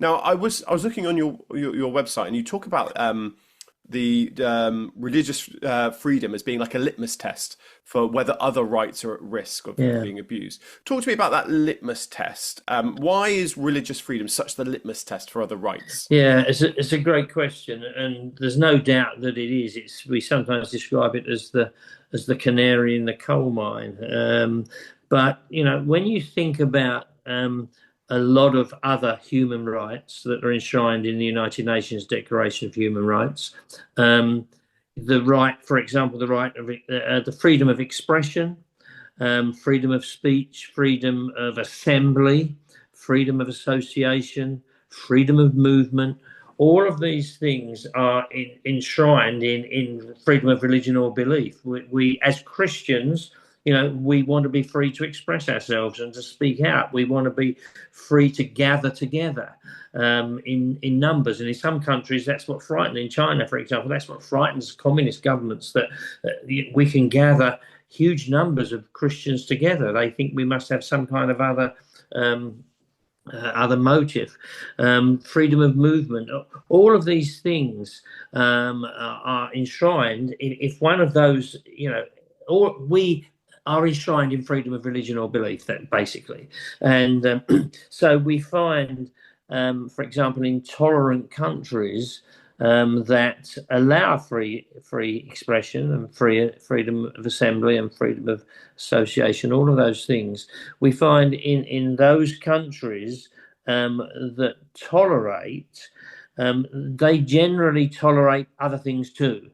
Now, I was looking on your website, and you talk about the religious freedom as being like a litmus test for whether other rights are at risk of Yeah. being abused. Talk to me about that litmus test. Why is religious freedom such the litmus test for other rights? Yeah, it's a great question, and there's no doubt that it is. We sometimes describe it as the canary in the coal mine. But when you think about a lot of other human rights that are enshrined in the United Nations Declaration of Human Rights, um, the right, for example, the right of the freedom of expression, freedom of speech, freedom of assembly, freedom of association, freedom of movement. All of these things are enshrined in freedom of religion or belief. As Christians, we want to be free to express ourselves and to speak out. We want to be free to gather together in numbers. And in some countries, that's what frightens. In China, for example, that's what frightens communist governments, that we can gather huge numbers of Christians together. They think we must have some kind of um, other motive, freedom of movement. All of these things are enshrined. If one of those, all we are enshrined in freedom of religion or belief, that basically. And so we find, for example, in tolerant countries, that allow free expression and freedom of assembly and freedom of association, all of those things. We find in those countries that tolerate, they generally tolerate other things too.